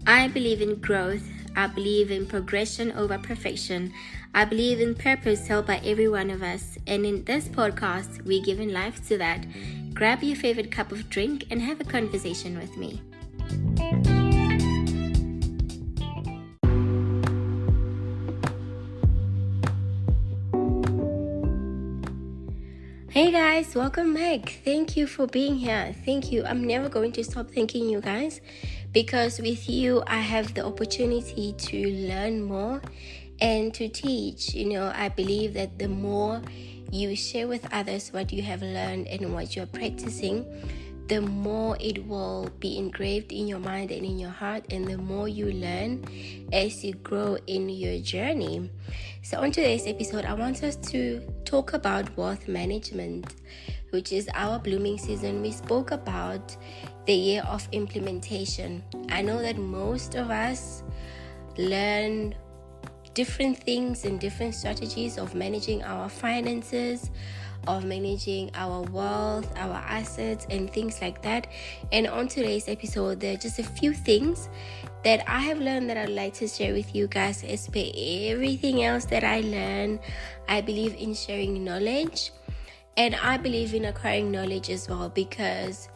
I believe in growth. I believe in progression over perfection. I believe in purpose held by every one of us. And in this podcast, we're giving life to that. Grab your favorite cup of drink and have a conversation with me. Hey guys, welcome back. Thank you for being here. Thank you. I'm never going to stop thanking you guys because with you, I have the opportunity to learn more and to teach. I believe that the more you share with others what you have learned and what you're practicing, the more it will be engraved in your mind and in your heart, and the more you learn as you grow in your journey. So on today's episode, I want us to talk about wealth management, which is our blooming season. We spoke about the year of implementation. I know that most of us learn different things and different strategies of managing our finances, of managing our wealth, our assets, and things like that. And on today's episode, there are just a few things that I have learned that I'd like to share with you guys. As per everything else that I learn, I believe in sharing knowledge, and I believe in acquiring knowledge as well, because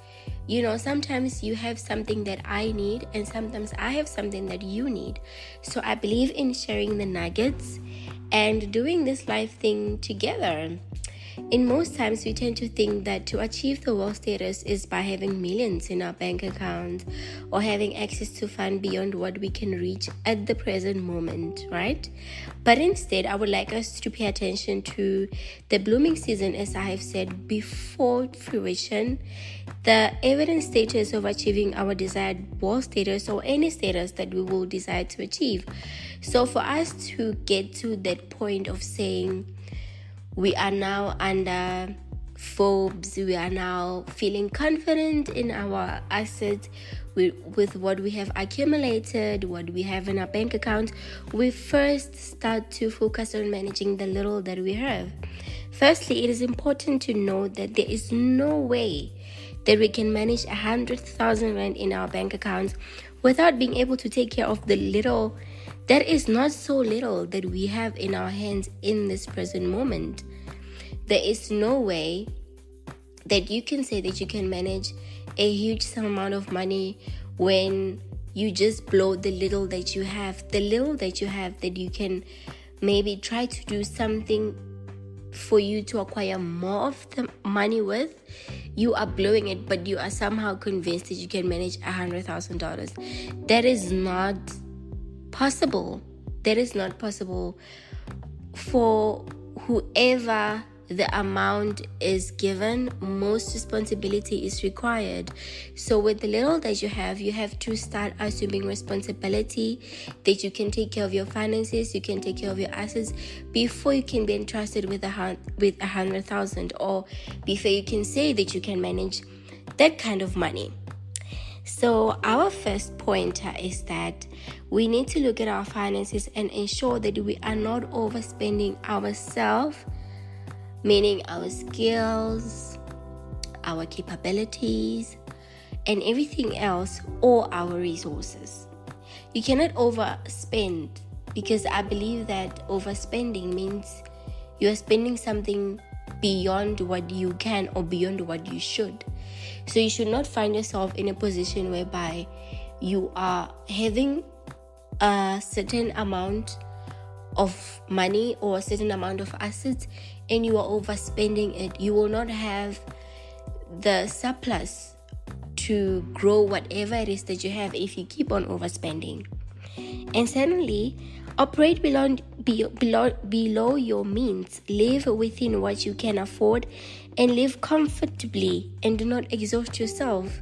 sometimes you have something that I need and sometimes I have something that you need. So I believe in sharing the nuggets and doing this life thing together. In most times, we tend to think that to achieve the wealth status is by having millions in our bank account or having access to funds beyond what we can reach at the present moment, right? But instead, I would like us to pay attention to the blooming season, as I have said, before fruition, the evident status of achieving our desired wealth status or any status that we will desire to achieve. So for us to get to that point of saying, we are now under Forbes, we are now feeling confident in our assets with what we have accumulated, what we have in our bank account, we first start to focus on managing the little that we have. Firstly, it is important to know that there is no way that we can manage 100,000 rand in our bank accounts without being able to take care of the little that is not so little that we have in our hands in this present moment. There is no way that you can say that you can manage a huge amount of money when you just blow the little that you have. The little that you have that you can maybe try to do something for you to acquire more of the money with, you are blowing it, but you are somehow convinced that you can manage $100,000. That is not possible. That is not possible for whoever the amount is given. Most responsibility is required. So with the little that you have to start assuming responsibility that you can take care of your finances, you can take care of your assets before you can be entrusted with 100,000, or before you can say that you can manage that kind of money. So our first pointer is that we need to look at our finances and ensure that we are not overspending ourselves, meaning our skills, our capabilities, and everything else, or our resources. You cannot overspend, because I believe that overspending means you are spending something beyond what you can or beyond what you should. So you should not find yourself in a position whereby you are having a certain amount of money or a certain amount of assets and you are overspending it. You will not have the surplus to grow whatever it is that you have if you keep on overspending. And secondly, operate below your means. Live within what you can afford and live comfortably, and do not exhaust yourself.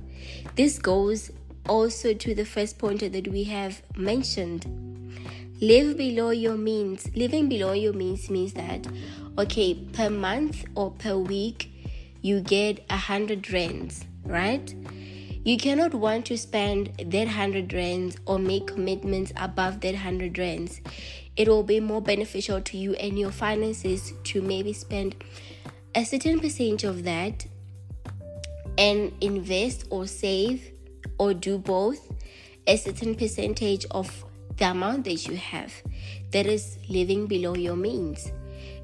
This goes also to the first pointer that we have mentioned. Live below your means. Living below your means means that, okay, per month or per week, you get 100 rands, right? You cannot want to spend that 100 rands or make commitments above that 100 rands. It will be more beneficial to you and your finances to maybe spend a certain percentage of that and invest or save or do both a certain percentage of the amount that you have. That is living below your means.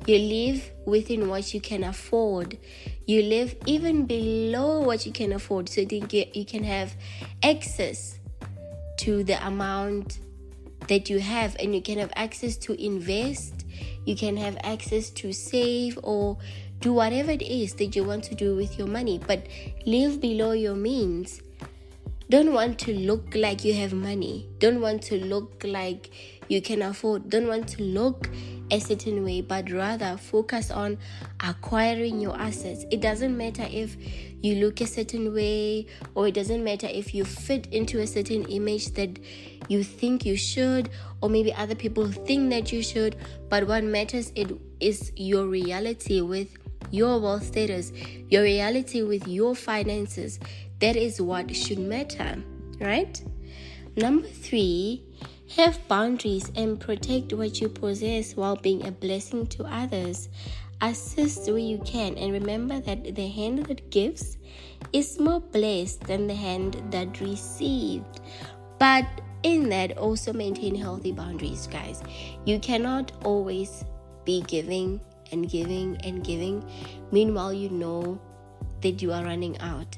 You live within what you can afford. You live even below what you can afford, so that you can have access to the amount that you have, and you can have access to invest. You can have access to save or do whatever it is that you want to do with your money, but live below your means. Don't want to look like you have money. Don't want to look like you can afford. Don't want to look a certain way, but rather focus on acquiring your assets. It doesn't matter if you look a certain way, or it doesn't matter if you fit into a certain image that you think you should, or maybe other people think that you should, but what matters is your reality with your wealth status, your reality with your finances. That is what should matter, right? Number 3, have boundaries and protect what you possess while being a blessing to others. Assist where you can, and remember that the hand that gives is more blessed than the hand that received. But in that, also maintain healthy boundaries, guys. You cannot always be giving and giving and giving. Meanwhile, you know that you are running out.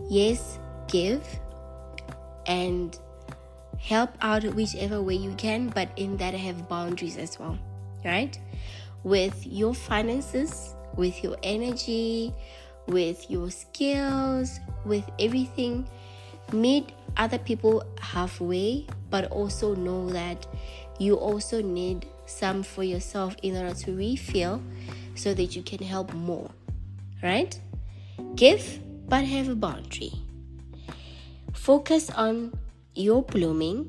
Yes, give and help out whichever way you can, but in that have boundaries as well, right? With your finances, with your energy, with your skills, with everything. Meet other people halfway, but also know that you also need some for yourself in order to refill, so that you can help more, right? Give, but have a boundary. Focus on your blooming,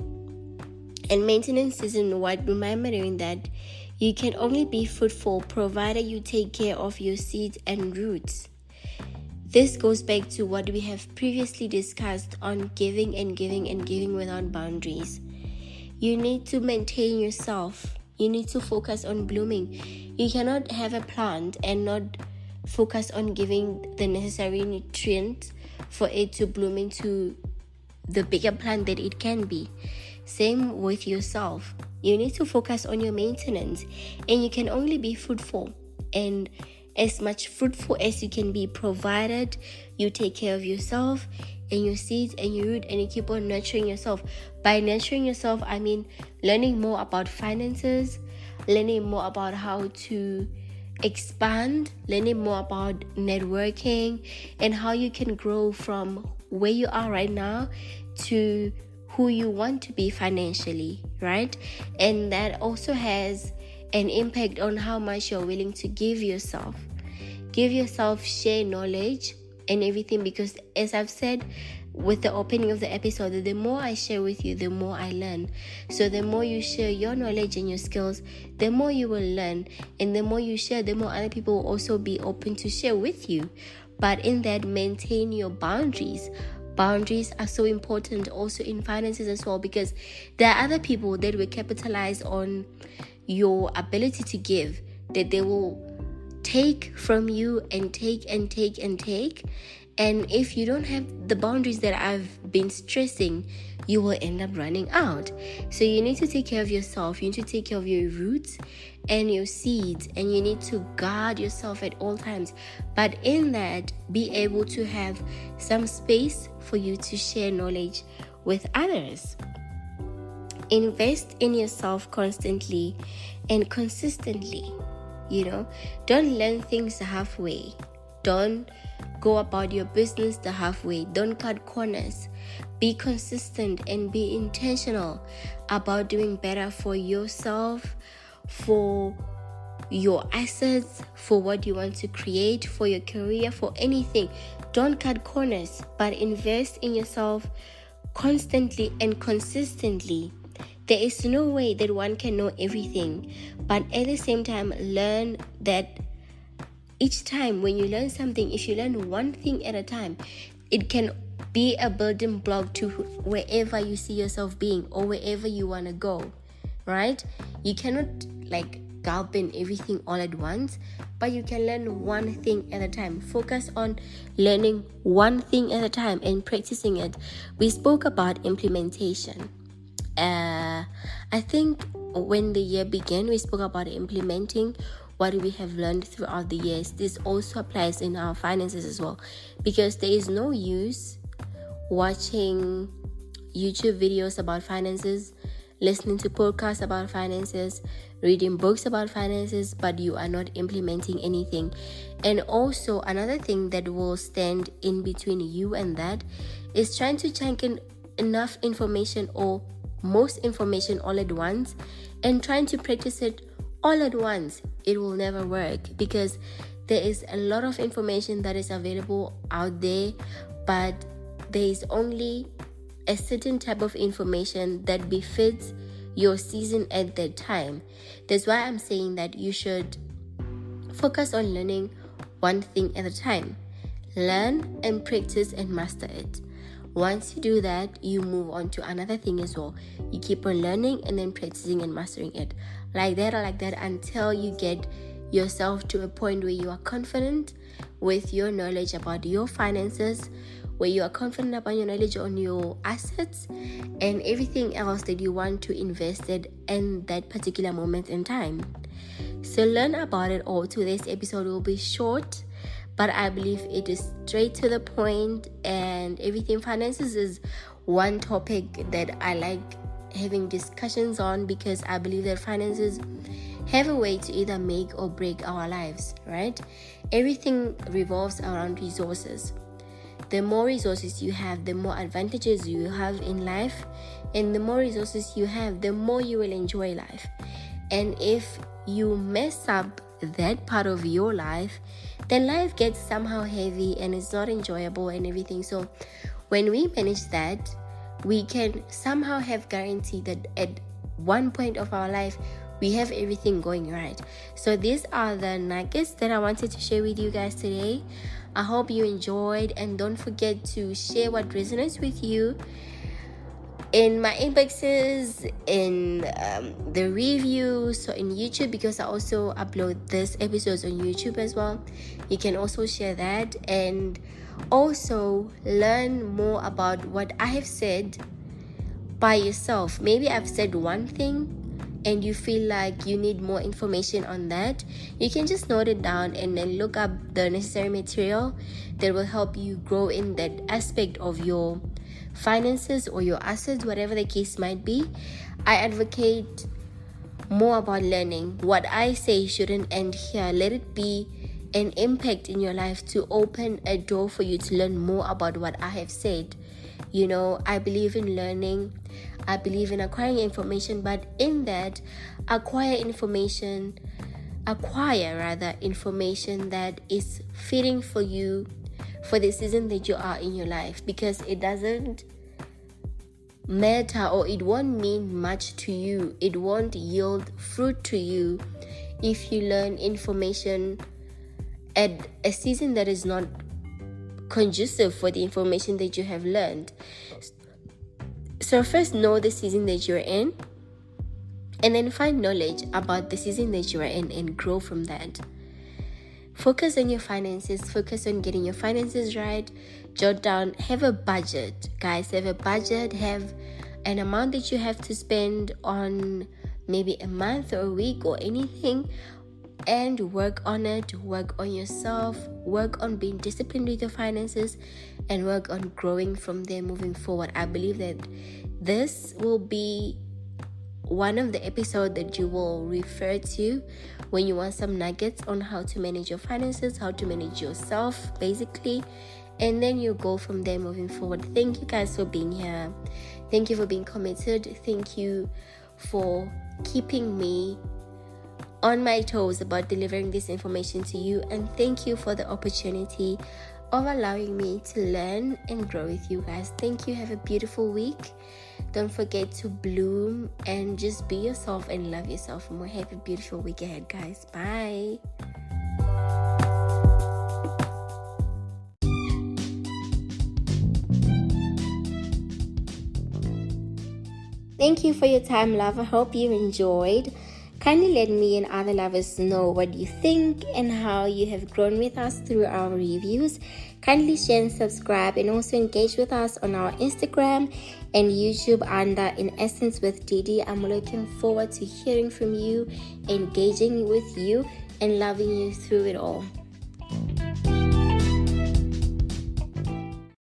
and maintenance isn't what, remembering that you can only be fruitful provided you take care of your seeds and roots. This goes back to what we have previously discussed on giving and giving and giving without boundaries. You need to maintain yourself. You need to focus on blooming. You cannot have a plant and not focus on giving the necessary nutrients for it to bloom into the bigger plant that it can be. Same with yourself. You need to focus on your maintenance, and you can only be fruitful and as much fruitful as you can be, provided you take care of yourself and your seeds and your root, and you keep on nurturing yourself. By nurturing yourself, I mean learning more about finances, learning more about how to expand, learning more about networking, and how you can grow from where you are right now to who you want to be financially, right? And that also has an impact on how much you're willing to give yourself. Give yourself, share knowledge and everything, because as I've said with the opening of the episode, the more I share with you, the more I learn. So the more you share your knowledge and your skills, the more you will learn, and the more you share, the more other people will also be open to share with you. But in that, maintain your boundaries. Boundaries are so important also in finances as well, because there are other people that will capitalize on your ability to give, that they will take from you and take and take and take. And if you don't have the boundaries that I've been stressing, you will end up running out. So you need to take care of yourself. You need to take care of your roots and your seeds, and you need to guard yourself at all times. But in that, be able to have some space for you to share knowledge with others. Invest in yourself constantly and consistently. Don't learn things halfway. Don't go about your business the halfway. Don't cut corners. Be consistent and be intentional about doing better for yourself, for your assets, for what you want to create, for your career, for anything. Don't cut corners, but invest in yourself constantly and consistently. There is no way that one can know everything, but at the same time, learn that each time when you learn something, if you learn one thing at a time, it can be a building block to wherever you see yourself being or wherever you want to go, right? You cannot gulp in everything all at once, but you can learn one thing at a time. Focus on learning one thing at a time and practicing it. We spoke about implementation. I think when the year began, we spoke about implementing what we have learned throughout the years. This also applies in our finances as well, because there is no use watching YouTube videos about finances, listening to podcasts about finances, reading books about finances, but you are not implementing anything. And also another thing that will stand in between you and that is trying to chunk in enough information or most information all at once and trying to practice it all at once. It will never work, because there is a lot of information that is available out there, but there is only a certain type of information that befits your season at that time. That's why I'm saying that you should focus on learning one thing at a time. Learn and practice and master it. Once you do that, you move on to another thing as well. You keep on learning and then practicing and mastering it. Like that until you get yourself to a point where you are confident with your knowledge about your finances, where you are confident about your knowledge on your assets and everything else that you want to invest in that particular moment in time. So learn about it all. Today's episode will be short, but I believe it is straight to the point, and everything finances is one topic that I like having discussions on, because I believe that finances have a way to either make or break our lives, right? Everything revolves around resources. The more resources you have, the more advantages you have in life, and the more resources you have, the more you will enjoy life. And if you mess up that part of your life, then life gets somehow heavy and it's not enjoyable and everything. So when we manage that, we can somehow have guarantee that at one point of our life we have everything going right. So these are the nuggets that I wanted to share with you guys today. I hope you enjoyed, and don't forget to share what resonates with you in my inboxes, in the reviews, so in YouTube, because I also upload this episodes on YouTube as well. You can also share that, and also learn more about what I have said by yourself. Maybe I've said one thing and you feel like you need more information on that, you can just note it down and then look up the necessary material that will help you grow in that aspect of your finances or your assets, whatever the case might be. I advocate more about learning. What I say shouldn't end here. Let it be an impact in your life to open a door for you to learn more about what I have said. You know, I believe in learning. I believe in acquiring information, but in that, acquire information that is fitting for you for the season that you are in your life, because it doesn't matter, or it won't mean much to you. It won't yield fruit to you if you learn information at a season that is not conducive for the information that you have learned. So first, know the season that you're in, and then find knowledge about the season that you are in and grow from that. Focus on your finances. Focus on getting your finances right. Jot down, have a budget, guys. Have a budget. Have an amount that you have to spend on maybe a month or a week or anything, and work on it. Work on yourself. Work on being disciplined with your finances, and work on growing from there moving forward. I believe that this will be one of the episodes that you will refer to when you want some nuggets on how to manage your finances, how to manage yourself, basically, and then you go from there moving forward. Thank you guys for being here. Thank you for being committed. Thank you for keeping me on my toes about delivering this information to you, and thank you for the opportunity of allowing me to learn and grow with you guys. Thank you. Have a beautiful week. Don't forget to bloom and just be yourself and love yourself more. Have a beautiful week ahead, guys. Bye. Thank you for your time, love. I hope you enjoyed Kindly let me and other lovers know what you think and how you have grown with us through our reviews. Kindly share and subscribe, and also engage with us on our Instagram and YouTube under In Essence with Didi. I'm looking forward to hearing from you, engaging with you, and loving you through it all.